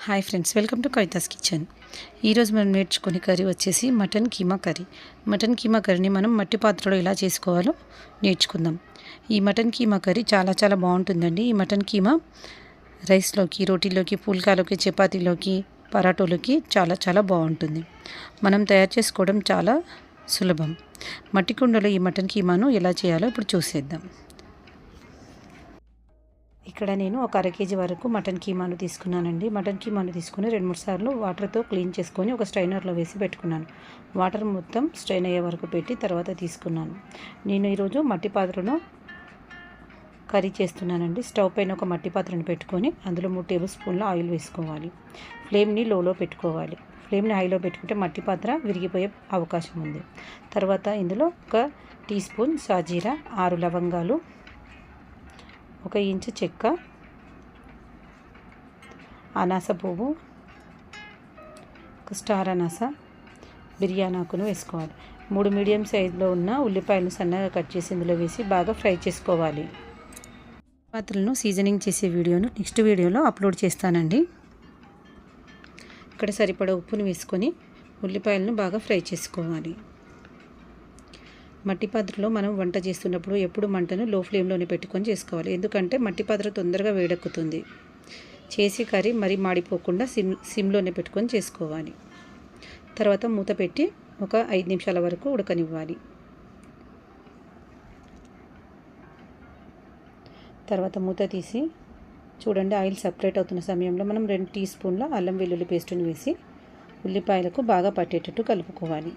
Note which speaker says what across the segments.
Speaker 1: Hi friends, welcome to Kavitha's kitchen. ఈరోజు మనం నేర్చుకునే కర్రీ వచ్చేసి mutton keema curry. Mutton keema కర్రీని మనం మట్టి పాత్రలో ఎలా చేసుకోవాలో నేర్చుకుందాం. ఈ మటన్ కీమా కర్రీ చాలా బాగుంటుందండి. ఈ మటన్ కీమా రైస్లోకి, రోటీలోకి, పుల్కాలోకి, చపాతీలోకి, పరాటోలోకి చాలా బాగుంటుంది. మనం తయారు చేసుకోవడం చాలా సులభం. మట్టి కుండలో ఈ మటన్ కీమాను ఎలా చేయాలో ఇప్పుడు చూసేద్దాం. ఇక్కడ నేను ఒక అర కేజీ వరకు మటన్ కీమాను తీసుకున్నానండి. మటన్ కీమాను తీసుకుని 2-3 సార్లు వాటర్తో క్లీన్ చేసుకొని ఒక స్ట్రైనర్లో వేసి పెట్టుకున్నాను. వాటర్ మొత్తం స్ట్రైన్ అయ్యే వరకు పెట్టి తర్వాత తీసుకున్నాను. నేను ఈరోజు మట్టి పాత్రలో కర్రీ చేస్తున్నానండి. స్టవ్ పైన ఒక మట్టి పాత్రను పెట్టుకొని అందులో 3 టేబుల్ స్పూన్ల ఆయిల్ వేసుకోవాలి. ఫ్లేమ్ని లోలో పెట్టుకోవాలి. ఫ్లేమ్ని హైలో పెట్టుకుంటే మట్టి పాత్ర విరిగిపోయే అవకాశం ఉంది. తర్వాత ఇందులో 1 టీ స్పూన్ సాజీరా, 6 లవంగాలు, 1 ఇంచు చెక్క, అనాస పువ్వు, 1 స్టార్ అనాస, బిర్యానీ ఆకును వేసుకోవాలి. 3 మీడియం సైజులో ఉన్న ఉల్లిపాయలను సన్నగా కట్ చేసి ఇందులో వేసి బాగా ఫ్రై చేసుకోవాలి. పాత్రలను సీజనింగ్ చేసే వీడియోను నెక్స్ట్ వీడియోలో అప్లోడ్ చేస్తానండి. ఇక్కడ సరిపడా ఉప్పును వేసుకొని ఉల్లిపాయలను బాగా ఫ్రై చేసుకోవాలి. మట్టి పాత్రలో మనం వంట చేస్తున్నప్పుడు ఎప్పుడు మంటను లో ఫ్లేమ్లోనే పెట్టుకొని చేసుకోవాలి. ఎందుకంటే మట్టి పాత్ర తొందరగా వేడెక్కుతుంది. చేసి కర్రీ మరీ మాడిపోకుండా సిమ్లోనే పెట్టుకొని చేసుకోవాలి. తర్వాత మూత పెట్టి ఒక 5 నిమిషాల వరకు ఉడకనివ్వాలి. తర్వాత మూత తీసి చూడండి, ఆయిల్ సపరేట్ అవుతున్న సమయంలో మనం 2 టీ స్పూన్ల అల్లం వెల్లుల్లి పేస్టును వేసి ఉల్లిపాయలకు బాగా పట్టేటట్టు కలుపుకోవాలి.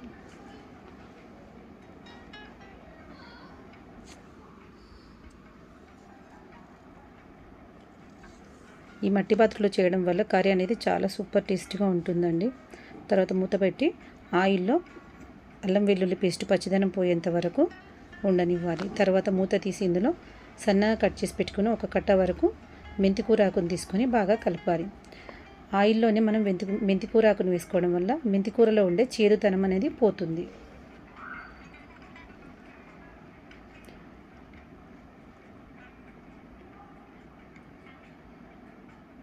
Speaker 1: ఈ మట్టి పాత్రలో చేయడం వల్ల కర్రీ అనేది చాలా సూపర్ టేస్టీగా ఉంటుందండి. తర్వాత మూత పెట్టి ఆయిల్లో అల్లం వెల్లుల్లి పేస్ట్ పచ్చిదనం పోయేంత వరకు ఉండనివ్వాలి. తర్వాత మూత తీసి ఇందులో సన్నగా కట్ చేసి పెట్టుకుని 1 కట్ట వరకు మెంతికూర ఆకును తీసుకొని బాగా కలపాలి. ఆయిల్లోనే మనం మెంతికూర ఆకును వేసుకోవడం వల్ల మెంతికూరలో ఉండే చేదుతనం అనేది పోతుంది.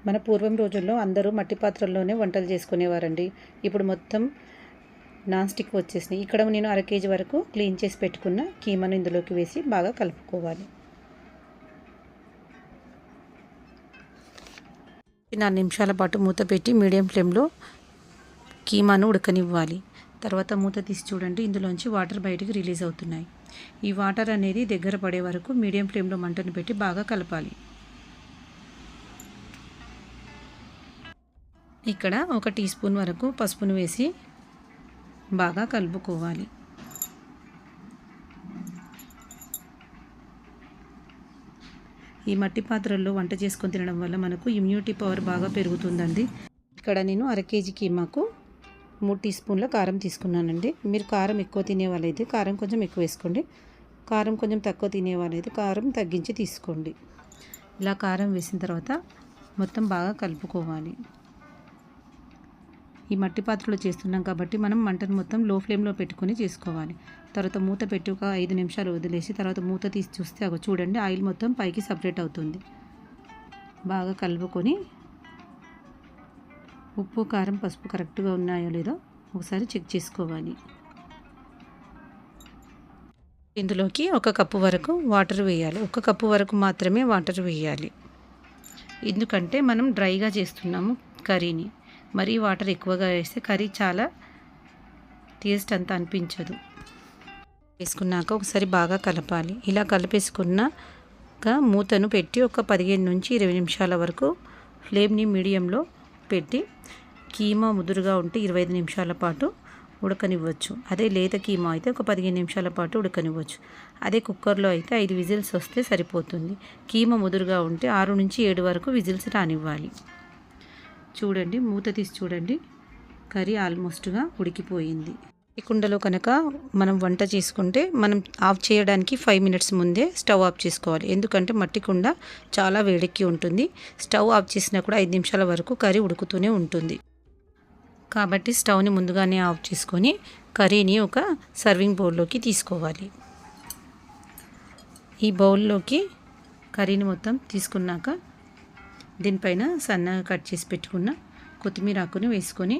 Speaker 1: మన పూర్వం రోజుల్లో అందరూ మట్టి పాత్రల్లోనే వంటలు చేసుకునేవారండి. ఇప్పుడు మొత్తం నాన్ స్టిక్ వచ్చేసినాయి. ఇక్కడ నేను అర కేజీ వరకు క్లీన్ చేసి పెట్టుకున్న కీమాను ఇందులోకి వేసి బాగా కలుపుకోవాలి. 4 నిమిషాల పాటు మూత పెట్టి మీడియం ఫ్లేమ్లో కీమాను ఉడకనివ్వాలి. తర్వాత మూత తీసి చూడండి, ఇందులోంచి వాటర్ బయటికి రిలీజ్ అవుతున్నాయి. ఈ వాటర్ అనేది దగ్గర పడే వరకు మీడియం ఫ్లేమ్లో మంటను పెట్టి బాగా కలపాలి. ఇక్కడ 1 టీ స్పూన్ వరకు పసుపును వేసి బాగా కలుపుకోవాలి. ఈ మట్టి పాత్రల్లో వంట చేసుకొని తినడం వల్ల మనకు ఇమ్యూనిటీ పవర్ బాగా పెరుగుతుందండి. ఇక్కడ నేను అర కేజీ కీమాకు 3 టీ స్పూన్ల కారం తీసుకున్నానండి. మీరు కారం ఎక్కువ తినే వాళ్ళైతే కారం కొంచెం ఎక్కువ వేసుకోండి. కారం కొంచెం తక్కువ తినే వాళ్ళైతే కారం తగ్గించి తీసుకోండి. ఇలా కారం వేసిన తర్వాత మొత్తం బాగా కలుపుకోవాలి. ఈ మట్టి పాత్రలో చేస్తున్నాం కాబట్టి మనం మంటను మొత్తం లో ఫ్లేమ్లో పెట్టుకొని చేసుకోవాలి. తర్వాత మూత పెట్టి ఒక 5 నిమిషాలు వదిలేసి తర్వాత మూత తీసి చూస్తే చూడండి, ఆయిల్ మొత్తం పైకి సపరేట్ అవుతుంది. బాగా కలుపుకొని ఉప్పు, కారం, పసుపు కరెక్ట్గా ఉన్నాయో లేదో ఒకసారి చెక్ చేసుకోవాలి. ఇందులోకి 1 కప్పు వరకు వాటర్ వేయాలి. 1 కప్పు వరకు మాత్రమే వాటర్ వేయాలి. ఎందుకంటే మనం డ్రైగా చేస్తున్నాము కర్రీని. మరీ వాటర్ ఎక్కువగా వేస్తే కర్రీ చాలా టేస్ట్ అంతా అనిపించదు. వేసుకున్నాక ఒకసారి బాగా కలపాలి. ఇలా కలిపేసుకున్నాక మూతను పెట్టి ఒక 15 నుంచి 20 నిమిషాల వరకు ఫ్లేమ్ని మీడియంలో పెట్టి కీమా ముదురుగా ఉంటే 25 నిమిషాల పాటు ఉడకనివ్వచ్చు. అదే లేత కీమా అయితే ఒక 15 నిమిషాల పాటు ఉడకనివ్వచ్చు. అదే కుక్కర్లో అయితే 5 విజిల్స్ వస్తే సరిపోతుంది. కీమా ముదురుగా ఉంటే 6 నుంచి 7 వరకు విజిల్స్ రానివ్వాలి. చూడండి, మూత తీసి చూడండి, కర్రీ ఆల్మోస్ట్గా ఉడికిపోయింది. ఈ కుండలో కనుక మనం వంట చేసుకుంటే మనం ఆఫ్ చేయడానికి 5 మినిట్స్ ముందే స్టవ్ ఆఫ్ చేసుకోవాలి. ఎందుకంటే మట్టి కుండ చాలా వేడెక్కి ఉంటుంది. స్టవ్ ఆఫ్ చేసినా కూడా 5 నిమిషాల వరకు కర్రీ ఉడుకుతూనే ఉంటుంది. కాబట్టి స్టవ్ని ముందుగానే ఆఫ్ చేసుకొని కర్రీని ఒక సర్వింగ్ బౌల్లోకి తీసుకోవాలి. ఈ బౌల్లోకి కర్రీని మొత్తం తీసుకున్నాక దీనిపైన సన్నగా కట్ చేసి పెట్టుకున్న కొత్తిమీర ఆకుని వేసుకొని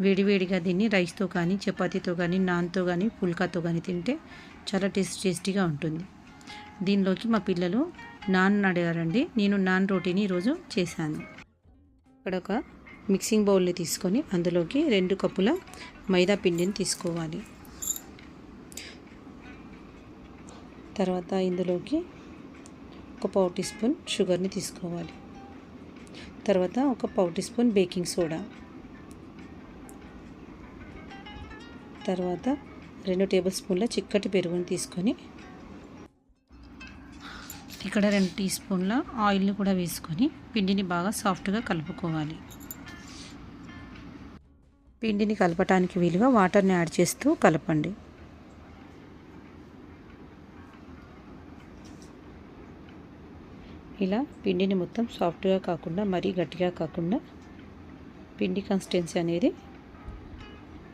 Speaker 1: వేడివేడిగా దీన్ని రైస్తో కానీ చపాతీతో కానీ నాన్తో కానీ పుల్కాతో కానీ తింటే చాలా టేస్టీగా ఉంటుంది. దీనిలోకి మా పిల్లలు నాన్ అడిగారండి. నేను నాన్ రోటీని ఈరోజు చేశాను. ఇక్కడ ఒక మిక్సింగ్ బౌల్ని తీసుకొని అందులోకి 2 కప్పుల మైదా పిండిని తీసుకోవాలి. తర్వాత ఇందులోకి ఒక పావు టీ స్పూన్ షుగర్ని తీసుకోవాలి. తర్వాత ఒక పావు టీ స్పూన్ బేకింగ్ సోడా, తర్వాత 2 టేబుల్ స్పూన్ల చిక్కటి పెరుగుని తీసుకొని ఇక్కడ 2 టీ స్పూన్ల ఆయిల్ని కూడా వేసుకొని పిండిని బాగా సాఫ్ట్గా కలుపుకోవాలి. పిండిని కలపటానికి వీలుగా వాటర్ని యాడ్ చేస్తూ కలపండి. ఇలా పిండిని మొత్తం సాఫ్ట్గా కాకుండా మరీ గట్టిగా కాకుండా పిండి కన్సిస్టెన్సీ అనేది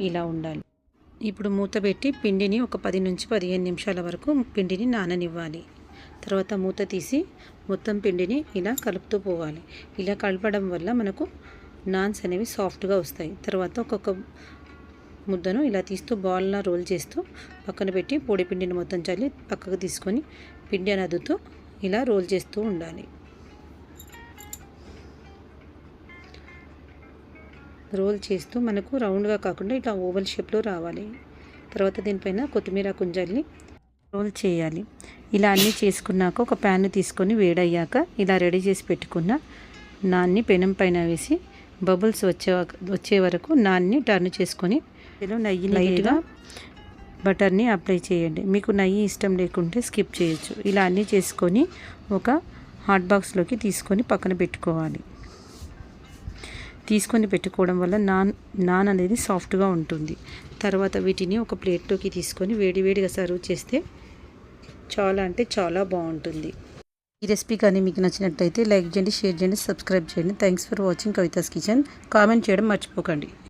Speaker 1: ఇలా ఉండాలి. ఇప్పుడు మూత పెట్టి పిండిని ఒక 10 నుంచి 15 నిమిషాల వరకు పిండిని నాననివ్వాలి. తర్వాత మూత తీసి మొత్తం పిండిని ఇలా కలుపుతూ పోవాలి. ఇలా కలపడం వల్ల మనకు నాన్స్ అనేవి సాఫ్ట్గా వస్తాయి. తర్వాత ఒక్కొక్క ముద్దను ఇలా తీస్తూ బాల్లా రోల్ చేస్తూ పక్కన పెట్టి పొడి పిండిని మొత్తం చల్లి పక్కకు తీసుకొని పిండి అదుతూ ఇలా రోల్ చేస్తూ ఉండాలి. రోల్ చేస్తూ మనకు రౌండ్గా కాకుండా ఇట్లా ఓవల్ షేప్లో రావాలి. తర్వాత దీనిపైన కొత్తిమీర కుంజల్ని రోల్ చేయాలి. ఇలా అన్నీ చేసుకున్నాక ఒక ప్యాన్ తీసుకొని వేడయ్యాక ఇలా రెడీ చేసి పెట్టుకున్న నాన్ని పెనం పైన వేసి బబుల్స్ వచ్చే వరకు నాన్ని టర్న్ చేసుకొని ఇందులో నెయ్యి లైట్గా బటర్ని అప్లై చేయండి. మీకు నెయ్యి ఇష్టం లేకుంటే స్కిప్ చేయొచ్చు. ఇలా అన్నీ చేసుకొని ఒక హాట్ బాక్స్లోకి తీసుకొని పక్కన పెట్టుకోవాలి. తీసుకొని పెట్టుకోవడం వల్ల నాన్ అనేది సాఫ్ట్గా ఉంటుంది. తర్వాత వీటిని ఒక ప్లేట్లోకి తీసుకొని వేడివేడిగా సర్వ్ చేస్తే చాలా అంటే చాలా బాగుంటుంది. ఈ రెసిపీ కానీ మీకు నచ్చినట్లయితే లైక్ చేయండి, షేర్ చేయండి, సబ్స్క్రైబ్ చేయండి. Thanks for watching Kavitha's kitchen. Comment చేయడం మర్చిపోకండి.